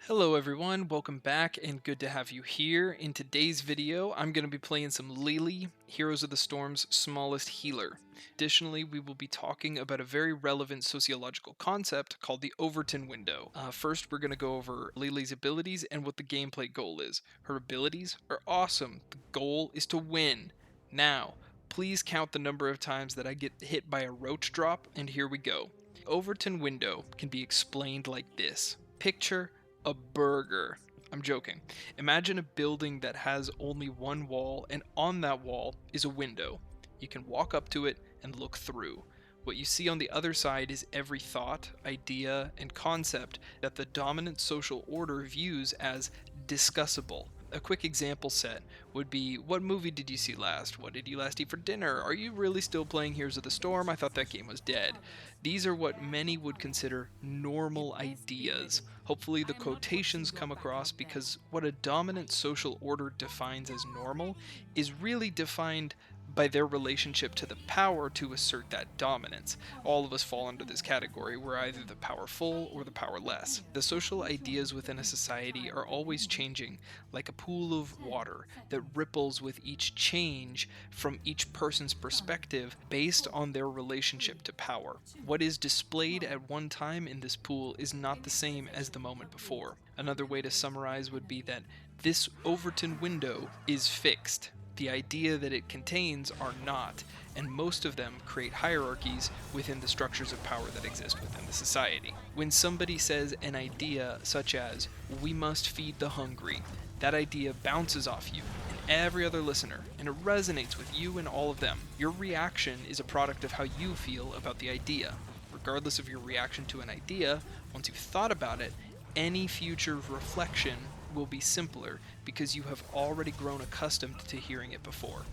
Hello everyone, welcome back and good to have you here. In today's video, I'm going to be playing some Lily, Heroes of the Storm's smallest healer. Additionally, we will be talking about a very relevant sociological concept called the Overton Window. First, we're going to go over Lily's abilities and what the gameplay goal is. Her abilities are awesome. The goal is to win. Now, please count the number of times that I get hit by a roach drop, and here we go. The Overton Window can be explained like this. Picture a burger. I'm joking. Imagine a building that has only one wall, and on that wall is a window. You can walk up to it and look through. What you see on the other side is every thought, idea, and concept that the dominant social order views as discussable. A quick example set would be, what movie did you see last? What did you last eat for dinner? Are you really still playing Heroes of the Storm? I thought that game was dead. These are what many would consider normal ideas. Hopefully the quotations come across, because what a dominant social order defines as normal is really defined by their relationship to the power to assert that dominance. All of us fall under this category. We're either the powerful or the powerless. The social ideas within a society are always changing, like a pool of water that ripples with each change from each person's perspective based on their relationship to power. What is displayed at one time in this pool is not the same as the moment before. Another way to summarize would be that this Overton window is fixed. The idea that it contains are not, and most of them create hierarchies within the structures of power that exist within the society. When somebody says an idea such as, "we must feed the hungry," that idea bounces off you and every other listener, and it resonates with you and all of them. Your reaction is a product of how you feel about the idea. Regardless of your reaction to an idea, once you've thought about it, any future reflection will be simpler because you have already grown accustomed to hearing it before.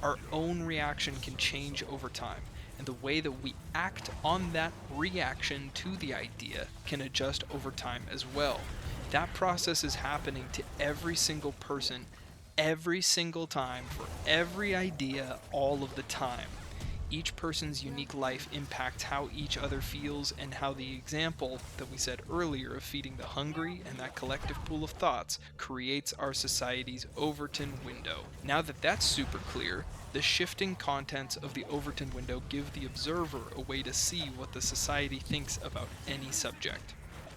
Our own reaction can change over time, and the way that we act on that reaction to the idea can adjust over time as well. That process is happening to every single person, every single time, for every idea, all of the time. Each person's unique life impacts how each other feels, and how the example that we said earlier of feeding the hungry and that collective pool of thoughts creates our society's Overton window. Now that that's super clear, the shifting contents of the Overton window give the observer a way to see what the society thinks about any subject.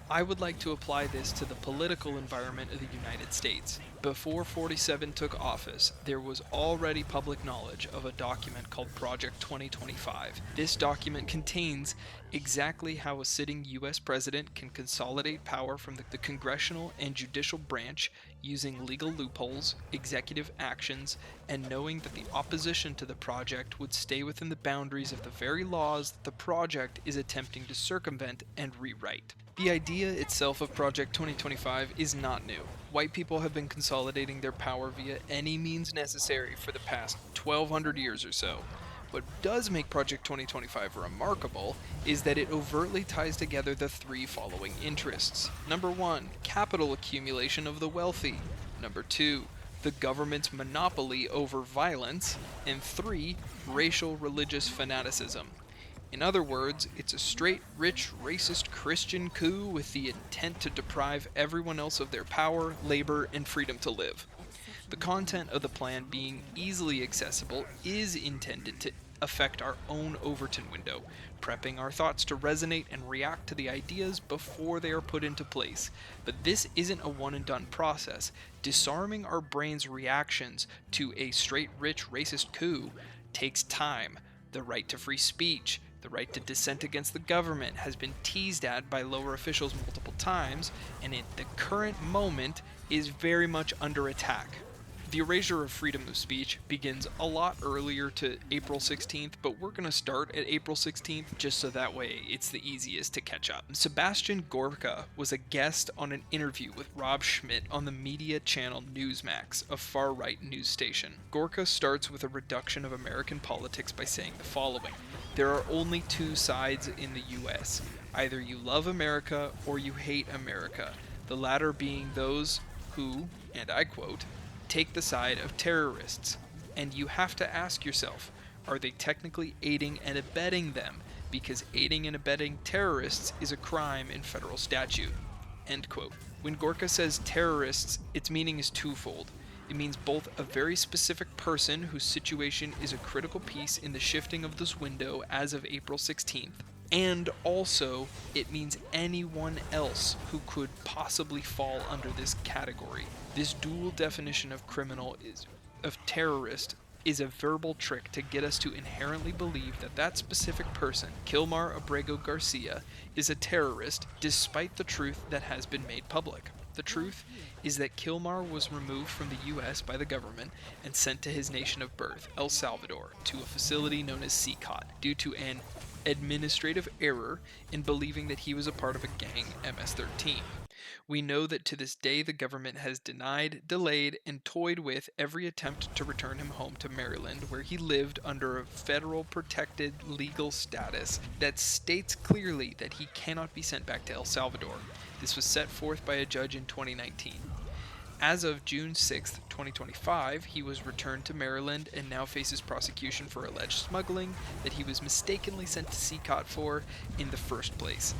I would like to apply this to the political environment of the United States. Before 47 took office, there was already public knowledge of a document called Project 2025. This document contains exactly how a sitting US president can consolidate power from the congressional and judicial branch using legal loopholes, executive actions, and knowing that the opposition to the project would stay within the boundaries of the very laws that the project is attempting to circumvent and rewrite. The idea itself of Project 2025 is not new. White people have been consolidating their power via any means necessary for the past 1200 years or so. What does make Project 2025 remarkable is that it overtly ties together the three following interests. Number 1, capital accumulation of the wealthy. Number 2, the government's monopoly over violence. And 3, racial religious fanaticism. In other words, it's a straight, rich, racist Christian coup with the intent to deprive everyone else of their power, labor, and freedom to live. The content of the plan, being easily accessible, is intended to affect our own Overton window, prepping our thoughts to resonate and react to the ideas before they are put into place. But this isn't a one-and-done process. Disarming our brain's reactions to a straight, rich, racist coup takes time. The right to free speech, the right to dissent against the government has been teased at by lower officials multiple times, and at the current moment is very much under attack. The erasure of freedom of speech begins a lot earlier to April 16th, but we're going to start at April 16th just so that way it's the easiest to catch up. Sebastian Gorka was a guest on an interview with Rob Schmidt on the media channel Newsmax, a far-right news station. Gorka starts with a reduction of American politics by saying the following: there are only two sides in the US. Either you love America or you hate America, the latter being those who, and I quote, take the side of terrorists. And you have to ask yourself, are they technically aiding and abetting them? Because aiding and abetting terrorists is a crime in federal statute. End quote. When Gorka says terrorists, its meaning is twofold. It means both a very specific person whose situation is a critical piece in the shifting of this window as of April 16th, and also it means anyone else who could possibly fall under this category. This dual definition of terrorist is a verbal trick to get us to inherently believe that that specific person, Kilmar Abrego Garcia, is a terrorist despite the truth that has been made public. The truth is that Kilmar was removed from the US by the government and sent to his nation of birth, El Salvador, to a facility known as CCOT, due to an administrative error in believing that he was a part of a gang, MS-13. We know that to this day the government has denied, delayed, and toyed with every attempt to return him home to Maryland, where he lived under a federal protected legal status that states clearly that he cannot be sent back to El Salvador. This was set forth by a judge in 2019. As of June 6, 2025, he was returned to Maryland and now faces prosecution for alleged smuggling that he was mistakenly sent to CCOT for in the first place.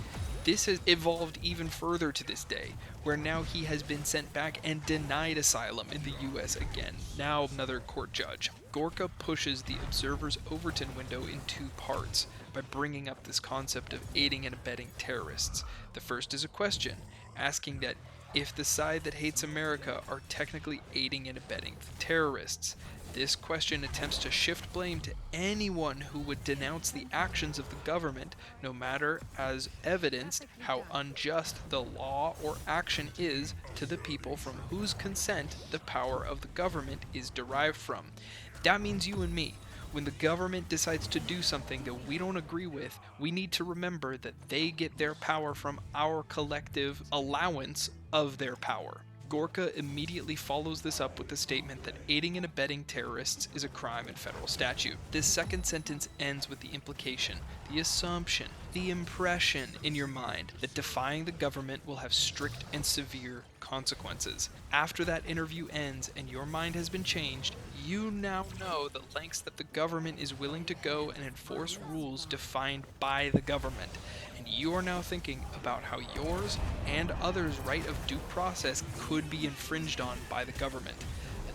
This has evolved even further to this day, where now he has been sent back and denied asylum in the US again, now another court judge. Gorka pushes the Observer's Overton window in two parts by bringing up this concept of aiding and abetting terrorists. The first is a question, asking that if the side that hates America are technically aiding and abetting the terrorists. This question attempts to shift blame to anyone who would denounce the actions of the government, no matter as evidenced how unjust the law or action is to the people from whose consent the power of the government is derived from. That means you and me. When the government decides to do something that we don't agree with, we need to remember that they get their power from our collective allowance of their power. Gorka immediately follows this up with the statement that aiding and abetting terrorists is a crime in federal statute. This second sentence ends with the implication, the assumption, the impression in your mind that defying the government will have strict and severe consequences. After that interview ends and your mind has been changed, you now know the lengths that the government is willing to go and enforce rules defined by the government. And you are now thinking about how yours and others' right of due process could be infringed on by the government.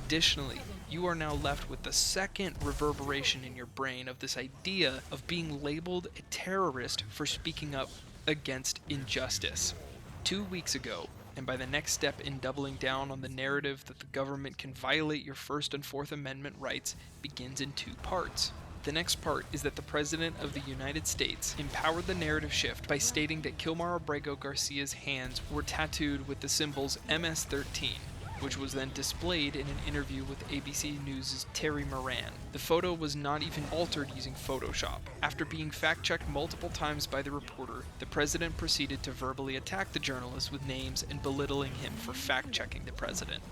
Additionally, you are now left with the second reverberation in your brain of this idea of being labeled a terrorist for speaking up against injustice. 2 weeks ago, and by the next step in doubling down on the narrative that the government can violate your First and Fourth Amendment rights, begins in two parts. The next part is that the President of the United States empowered the narrative shift by stating that Kilmar Abrego Garcia's hands were tattooed with the symbols MS-13, which was then displayed in an interview with ABC News' Terry Moran. The photo was not even altered using Photoshop. After being fact-checked multiple times by the reporter, the president proceeded to verbally attack the journalist with names and belittling him for fact-checking the president.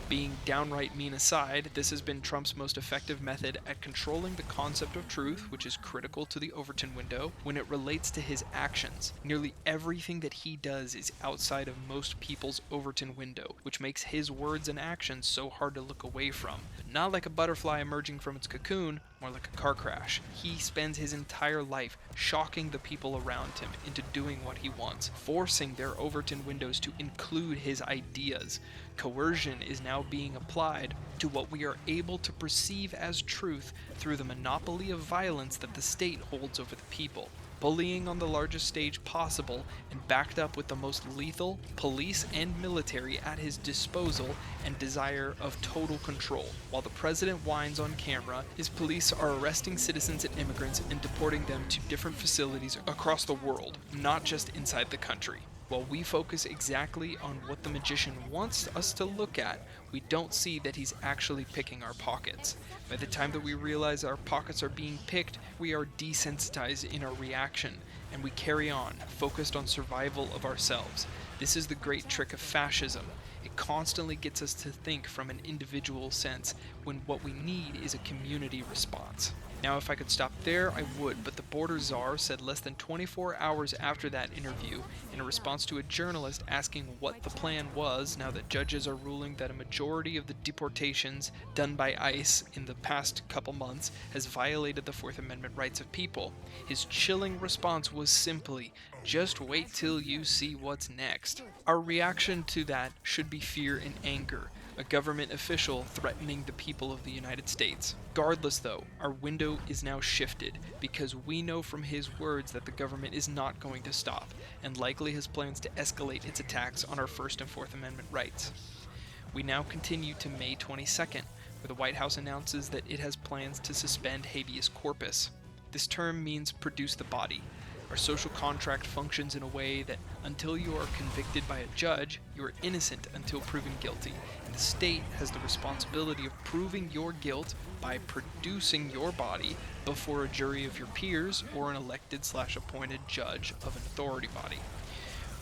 Being downright mean aside, this has been Trump's most effective method at controlling the concept of truth, which is critical to the Overton window, when it relates to his actions. Nearly everything that he does is outside of most people's Overton window, which makes his words and actions so hard to look away from. But not like a butterfly emerging from its cocoon, more like a car crash. He spends his entire life shocking the people around him into doing what he wants, forcing their Overton windows to include his ideas. Coercion is now being applied to what we are able to perceive as truth through the monopoly of violence that the state holds over the people. Bullying on the largest stage possible and backed up with the most lethal police and military at his disposal and desire of total control. While the president whines on camera, his police are arresting citizens and immigrants and deporting them to different facilities across the world, not just inside the country. While we focus exactly on what the magician wants us to look at, we don't see that he's actually picking our pockets. By the time that we realize our pockets are being picked, we are desensitized in our reaction, and we carry on, focused on survival of ourselves. This is the great trick of fascism. It constantly gets us to think from an individual sense, when what we need is a community response. Now, if I could stop there, I would, but the border czar said less than 24 hours after that interview, in a response to a journalist asking what the plan was now that judges are ruling that a majority of the deportations done by ICE in the past couple months has violated the Fourth Amendment rights of people. His chilling response was simply, "Just wait till you see what's next." Our reaction to that should be fear and anger, a government official threatening the people of the United States. Regardless though, our window is now shifted, because we know from his words that the government is not going to stop, and likely has plans to escalate its attacks on our First and Fourth Amendment rights. We now continue to May 22nd, where the White House announces that it has plans to suspend habeas corpus. This term means produce the body. Our social contract functions in a way that until you are convicted by a judge, you are innocent until proven guilty, and the state has the responsibility of proving your guilt by producing your body before a jury of your peers or an elected/appointed judge of an authority body.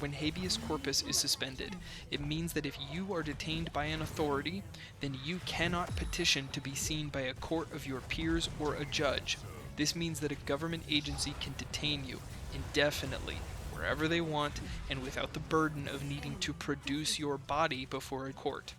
When habeas corpus is suspended, it means that if you are detained by an authority, then you cannot petition to be seen by a court of your peers or a judge. This means that a government agency can detain you indefinitely, wherever they want, and without the burden of needing to produce your body before a court.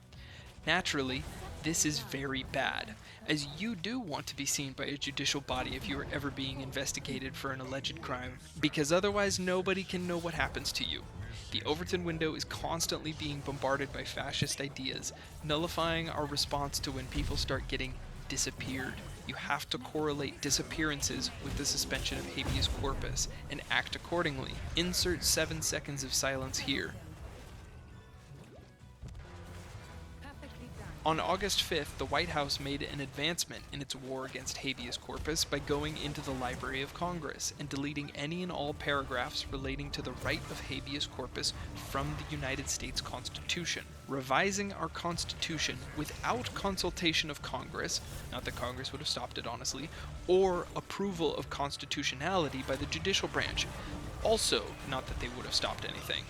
Naturally, this is very bad, as you do want to be seen by a judicial body if you are ever being investigated for an alleged crime, because otherwise nobody can know what happens to you. The Overton window is constantly being bombarded by fascist ideas, nullifying our response to when people start getting disappeared. You have to correlate disappearances with the suspension of habeas corpus and act accordingly. Insert 7 seconds of silence here. On August 5th, the White House made an advancement in its war against habeas corpus by going into the Library of Congress and deleting any and all paragraphs relating to the right of habeas corpus from the United States Constitution, revising our Constitution without consultation of Congress, not that Congress would have stopped it honestly, or approval of constitutionality by the judicial branch, also not that they would have stopped anything.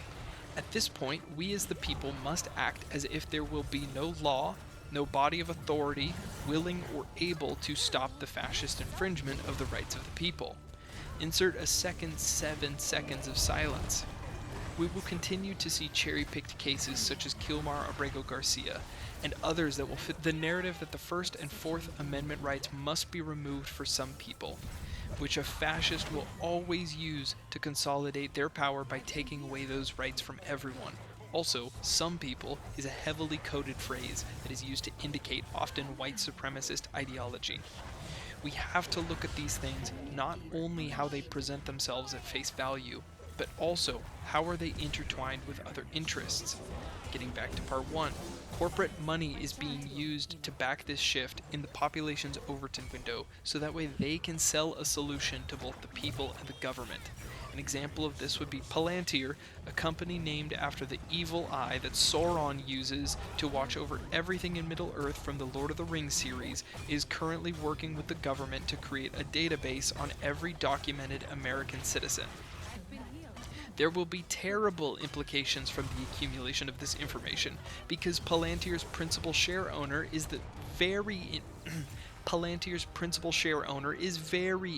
At this point, we as the people must act as if there will be no law, no body of authority willing or able to stop the fascist infringement of the rights of the people. Insert a second 7 seconds of silence. We will continue to see cherry-picked cases such as Kilmar Abrego Garcia and others that will fit the narrative that the First and Fourth Amendment rights must be removed for some people, which a fascist will always use to consolidate their power by taking away those rights from everyone. Also, some people is a heavily coded phrase that is used to indicate often white supremacist ideology. We have to look at these things not only how they present themselves at face value, but also how are they intertwined with other interests. Getting back to part 1, corporate money is being used to back this shift in the population's Overton window, so that way they can sell a solution to both the people and the government. An example of this would be Palantir, a company named after the evil eye that Sauron uses to watch over everything in Middle-earth from the Lord of the Rings series, is currently working with the government to create a database on every documented American citizen. There will be terrible implications from the accumulation of this information, because Palantir's principal share owner is very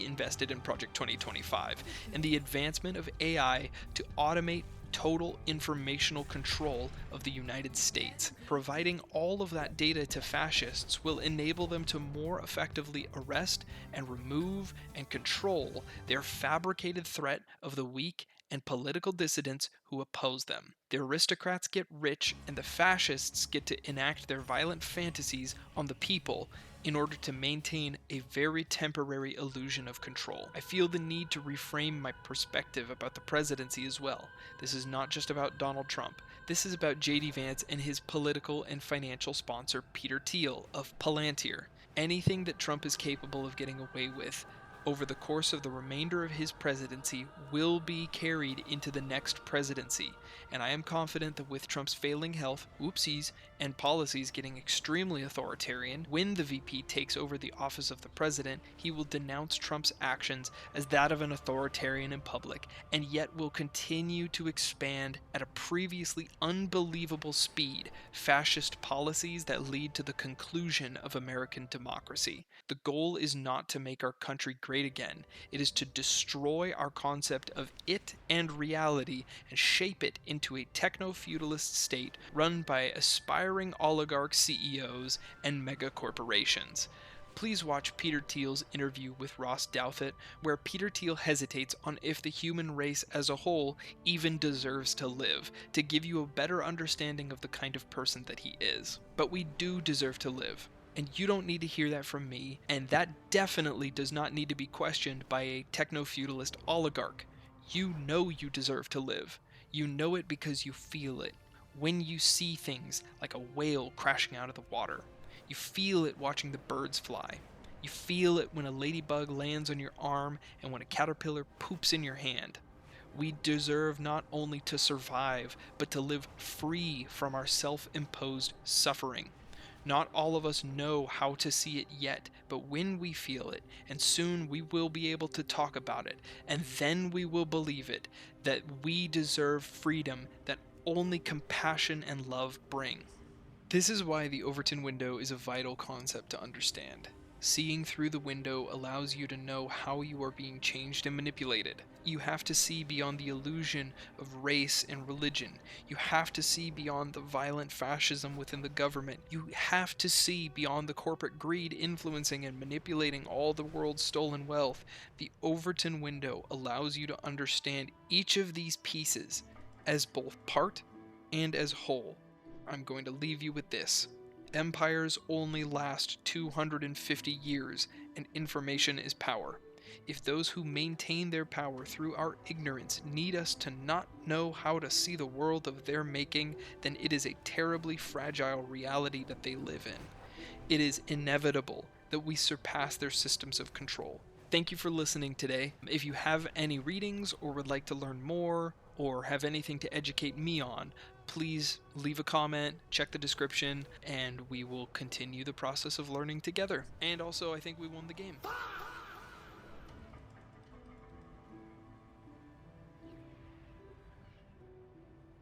invested in Project 2025 and the advancement of AI to automate total informational control of the United States. Providing all of that data to fascists will enable them to more effectively arrest and remove and control their fabricated threat of the weak and political dissidents who oppose them. The aristocrats get rich and the fascists get to enact their violent fantasies on the people in order to maintain a very temporary illusion of control. I feel the need to reframe my perspective about the presidency as well. This is not just about Donald Trump. This is about J.D. Vance and his political and financial sponsor Peter Thiel of Palantir. Anything that Trump is capable of getting away with, over the course of the remainder of his presidency will be carried into the next presidency, and I am confident that with Trump's failing health, oopsies, and policies getting extremely authoritarian, when the VP takes over the office of the president, he will denounce Trump's actions as that of an authoritarian in public, and yet will continue to expand at a previously unbelievable speed fascist policies that lead to the conclusion of American democracy. The goal is not to make our country great again, it is to destroy our concept of it and reality and shape it into a techno-feudalist state run by aspiring oligarch CEOs and mega corporations. Please watch Peter Thiel's interview with Ross Douthat, where Peter Thiel hesitates on if the human race as a whole even deserves to live, to give you a better understanding of the kind of person that he is. But we do deserve to live. And you don't need to hear that from me, and that definitely does not need to be questioned by a techno-feudalist oligarch. You know you deserve to live. You know it because you feel it. When you see things like a whale crashing out of the water. You feel it watching the birds fly. You feel it when a ladybug lands on your arm and when a caterpillar poops in your hand. We deserve not only to survive, but to live free from our self-imposed suffering. Not all of us know how to see it yet, but when we feel it, and soon we will be able to talk about it, and then we will believe it, that we deserve freedom that only compassion and love bring. This is why the Overton window is a vital concept to understand. Seeing through the window allows you to know how you are being changed and manipulated. You have to see beyond the illusion of race and religion. You have to see beyond the violent fascism within the government. You have to see beyond the corporate greed influencing and manipulating all the world's stolen wealth. The Overton window allows you to understand each of these pieces as both part and as whole. I'm going to leave you with this. Empires only last 250 years, and information is power. If those who maintain their power through our ignorance need us to not know how to see the world of their making, then it is a terribly fragile reality that they live in. It is inevitable that we surpass their systems of control. Thank you for listening today. If you have any readings or would like to learn more or have anything to educate me on, please leave a comment, check the description, and we will continue the process of learning together. And also, I think we won the game.